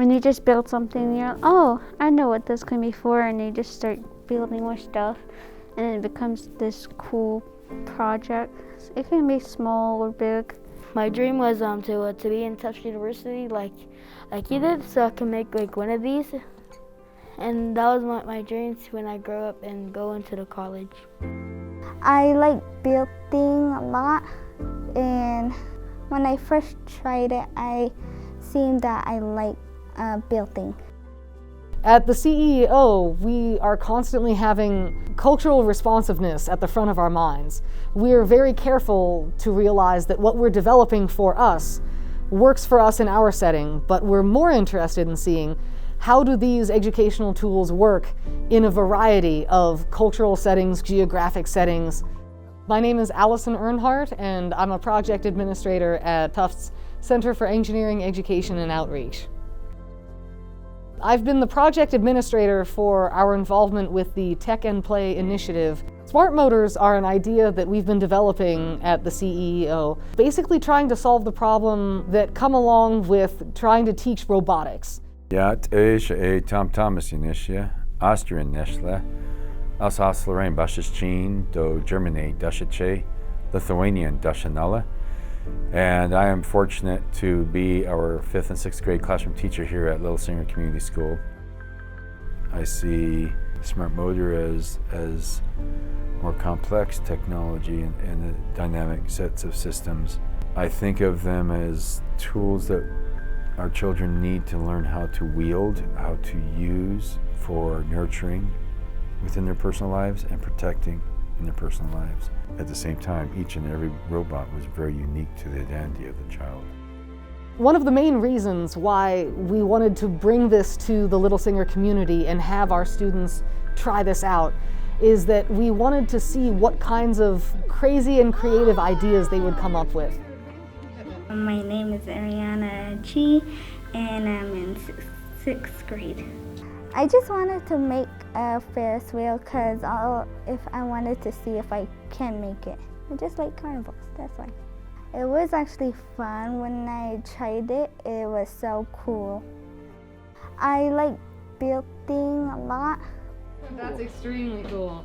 When you just build something, you're like, oh, I know what this can be for, and you just start building more stuff, and it becomes this cool project. It can be small or big. My dream was to be in Tufts University like you did, so I can make like one of these. And that was my dreams when I grow up and go into the college. I like building a lot, and when I first tried it, I seen that I like building. At the CEEO, we are constantly having cultural responsiveness at the front of our minds. We're very careful to realize that what we're developing for us works for us in our setting, but we're more interested in seeing how do these educational tools work in a variety of cultural settings, geographic settings. My name is Allison Earnhardt, and I'm a project administrator at Tufts Center for Engineering, Education, and Outreach. I've been the project administrator for our involvement with the Tech and Play initiative. Smart motors are an idea that we've been developing at the CEEO, basically trying to solve the problem that come along with trying to teach robotics. Ja, Tom Thomas Initiative, Austrian Nestle, Alsace Lorraine Chin, do Germany Dashache, Lithuanian Dashanala. And I am fortunate to be our 5th and 6th grade classroom teacher here at Little Singer Community School. I see smart motor as more complex technology and dynamic sets of systems. I think of them as tools that our children need to learn how to wield, how to use for nurturing within their personal lives and protecting in their personal lives. At the same time, each and every robot was very unique to the identity of the child. One of the main reasons why we wanted to bring this to the Little Singer community and have our students try this out is that we wanted to see what kinds of crazy and creative ideas they would come up with. My name is Ariana G, and I'm in 6th grade. I just wanted to make a Ferris wheel because if I wanted to see if I can make it. I just like carnivals, that's why. It was actually fun when I tried it. It was so cool. I like building a lot. That's extremely cool.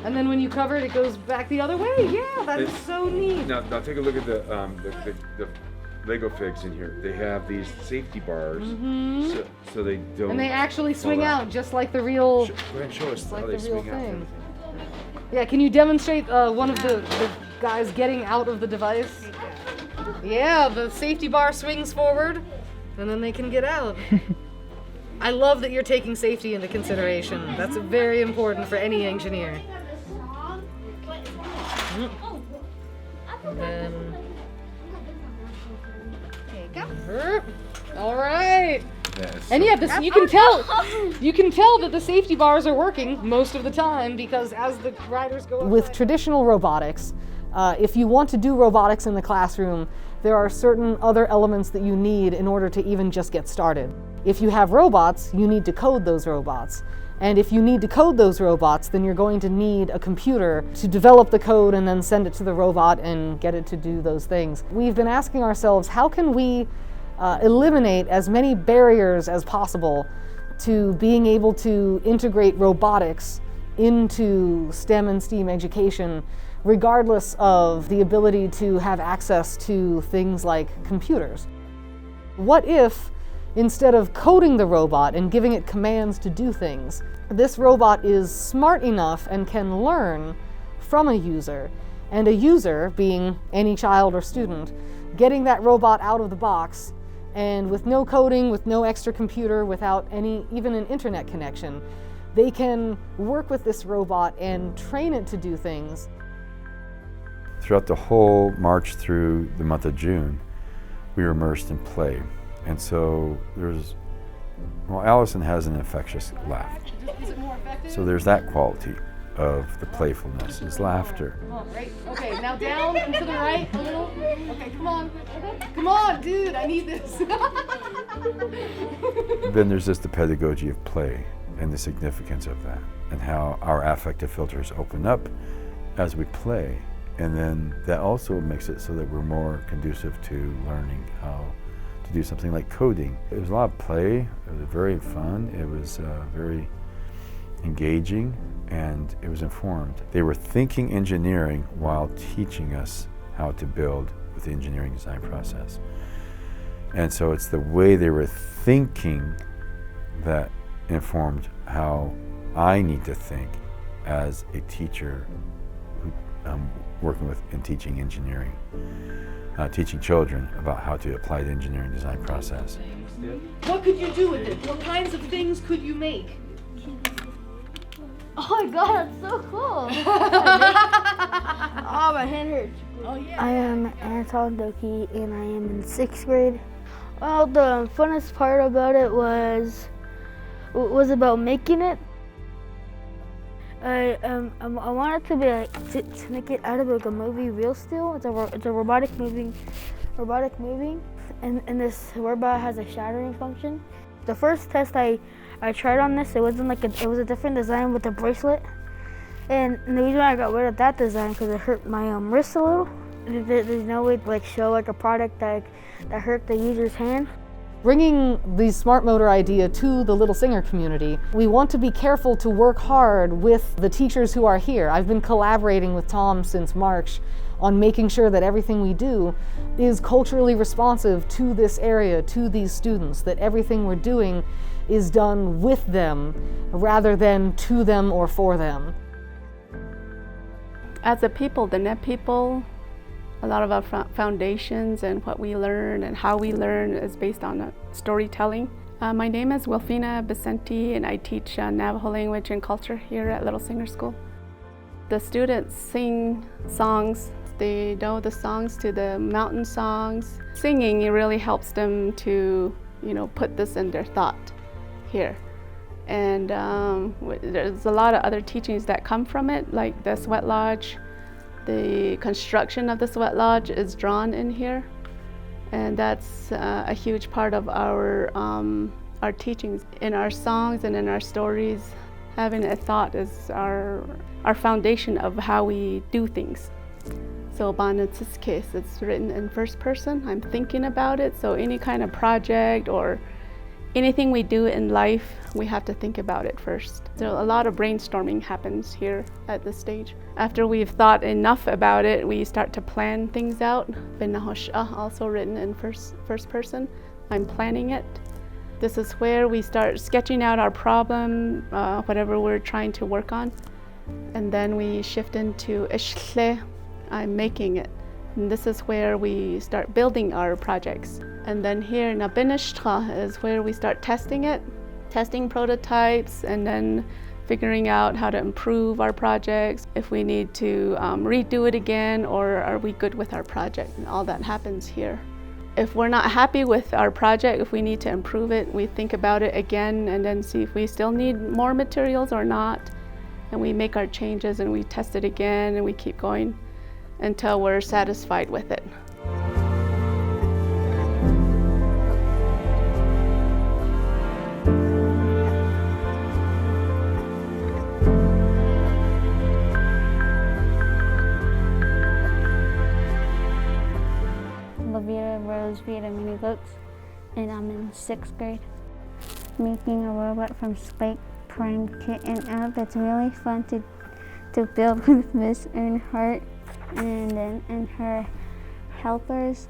And then when you cover it, it goes back the other way. Yeah, that is so neat. Now take a look at the Lego figs in here. They have these safety bars, so they don't. And they actually swing out just like the real. Go ahead and show us how they swing out. Yeah, can you demonstrate one of the guys getting out of the device? Yeah, the safety bar swings forward, and then they can get out. I love that you're taking safety into consideration. That's very important for any engineer. And then, there you go. All right. And yeah, this, you can tell that the safety bars are working most of the time because as the riders go. With traditional robotics, if you want to do robotics in the classroom, there are certain other elements that you need in order to even just get started. If you have robots, you need to code those robots. And if you need to code those robots, then you're going to need a computer to develop the code and then send it to the robot and get it to do those things. We've been asking ourselves, how can we eliminate as many barriers as possible to being able to integrate robotics into STEM and STEAM education, regardless of the ability to have access to things like computers. What if, instead of coding the robot and giving it commands to do things, this robot is smart enough and can learn from a user, and a user, being any child or student, getting that robot out of the box, and with no coding, with no extra computer, without even an internet connection, they can work with this robot and train it to do things. Throughout the whole March through the month of June, we were immersed in play. And so Allison has an infectious laugh. So there's that quality of the playfulness, is laughter. Oh, right. Okay, now down and to the right a little. Okay, come on. Come on, dude, I need this. Then there's just the pedagogy of play and the significance of that, and how our affective filters open up as we play. And then that also makes it so that we're more conducive to learning how to to do something like coding. It was a lot of play, it was very fun, it was very engaging, and it was informed. They were thinking engineering while teaching us how to build with the engineering design process. And so it's the way they were thinking that informed how I need to think as a teacher who I'm working with and teaching engineering, teaching children about how to apply the engineering design process. What could you do with it? What kinds of things could you make? Oh my god, that's so cool! Oh, my hand hurts. Oh yeah. I am Anton Doki and I am in 6th grade. Well, the funnest part about it was about making it. I wanted to be to make it out of like a movie reel still. It's a robotic moving, and this robot has a shattering function. The first test I tried on this, it was a different design with a bracelet, and the reason why I got rid of that design because it hurt my wrist a little. There's no way to like show like a product that hurt the user's hand. Bringing the smart motor idea to the Little Singer community, we want to be careful to work hard with the teachers who are here. I've been collaborating with Tom since March on making sure that everything we do is culturally responsive to this area, to these students, that everything we're doing is done with them rather than to them or for them. As a people, the Net people, a lot of our foundations and what we learn and how we learn is based on storytelling. My name is Wilfina Vicente and I teach Navajo language and culture here at Little Singer School. The students sing songs. They know the songs to the mountain songs. Singing, it really helps them to, put this in their thought here. And there's a lot of other teachings that come from it, like the sweat lodge. The construction of the sweat lodge is drawn in here, and that's a huge part of our teachings. In our songs and in our stories, having a thought is our foundation of how we do things. So Banat's case, it's written in first person. I'm thinking about it, so any kind of project or anything we do in life, we have to think about it first. So a lot of brainstorming happens here at this stage. After we've thought enough about it, we start to plan things out. Binahosha, also written in first person. I'm planning it. This is where we start sketching out our problem, whatever we're trying to work on. And then we shift into Ishle, I'm making it. And this is where we start building our projects. And then here, Nabinishtra is where we start testing it, testing prototypes, and then figuring out how to improve our projects, if we need to redo it again, or are we good with our project, and all that happens here. If we're not happy with our project, if we need to improve it, we think about it again and then see if we still need more materials or not, and we make our changes and we test it again and we keep going until we're satisfied with it. Mini goats, and I'm in 6th grade. Making a robot from Spike primed kit and app. It's really fun to build with Miss Earnhardt and her helpers,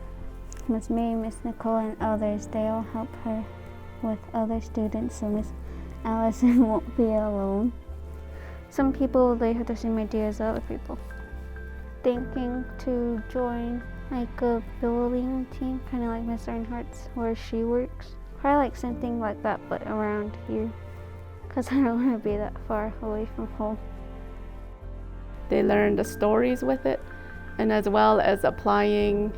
Miss May, Miss Nicole, and others. They all help her with other students, so Miss Allison won't be alone. Some people, they have the same ideas as other people. Thinking to join like a building team, kind of like Miss Earnhardt's where she works. Probably like something like that, but around here, because I don't want to be that far away from home. They learn the stories with it, and as well as applying,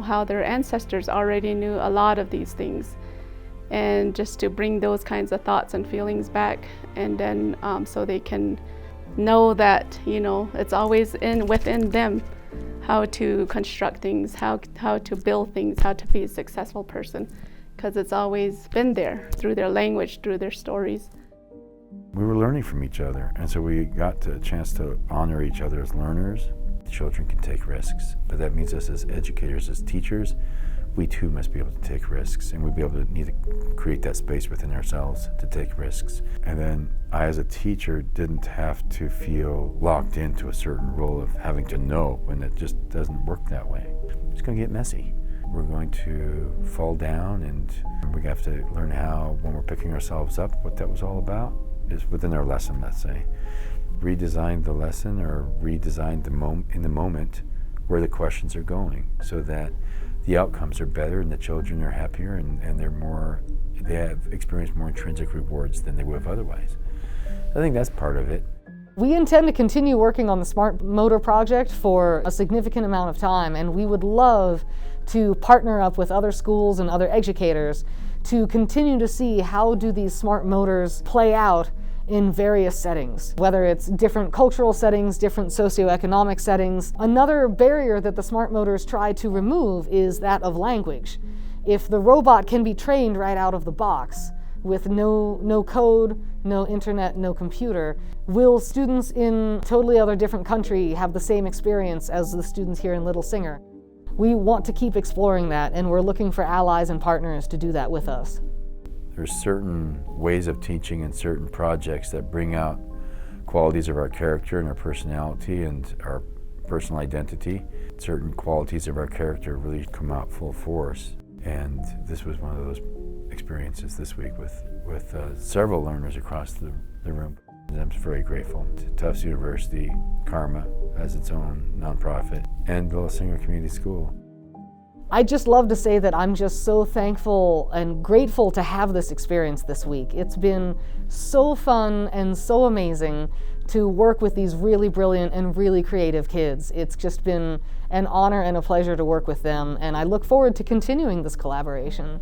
how their ancestors already knew a lot of these things, and just to bring those kinds of thoughts and feelings back, and then so they can know that, it's always within them how to construct things, how to build things, how to be a successful person, because it's always been there through their language, through their stories. We were learning from each other, and so we got a chance to honor each other as learners. Children can take risks, but that means us as educators, as teachers, we too must be able to take risks, and we'd be able to need to create that space within ourselves to take risks. And then I, as a teacher, didn't have to feel locked into a certain role of having to know when it just doesn't work that way. It's going to get messy. We're going to fall down, and we have to learn how, when we're picking ourselves up, what that was all about is within our lesson, let's say. Redesign the lesson or redesign in the moment where the questions are going, so that the outcomes are better and the children are happier and they have experienced more intrinsic rewards than they would have otherwise. I think that's part of it. We intend to continue working on the Smart Motor project for a significant amount of time, and we would love to partner up with other schools and other educators to continue to see how do these smart motors play out in various settings, whether it's different cultural settings, different socioeconomic settings. Another barrier that the smart motors try to remove is that of language. If the robot can be trained right out of the box with no code, no internet, no computer, will students in totally other different country have the same experience as the students here in Little Singer? We want to keep exploring that, and we're looking for allies and partners to do that with us. There's certain ways of teaching and certain projects that bring out qualities of our character and our personality and our personal identity. Certain qualities of our character really come out full force. And this was one of those experiences this week with several learners across the room. And I'm very grateful to Tufts University, Karma as its own nonprofit, and the Little Singer Community School. I'd just love to say that I'm just so thankful and grateful to have this experience this week. It's been so fun and so amazing to work with these really brilliant and really creative kids. It's just been an honor and a pleasure to work with them, and I look forward to continuing this collaboration.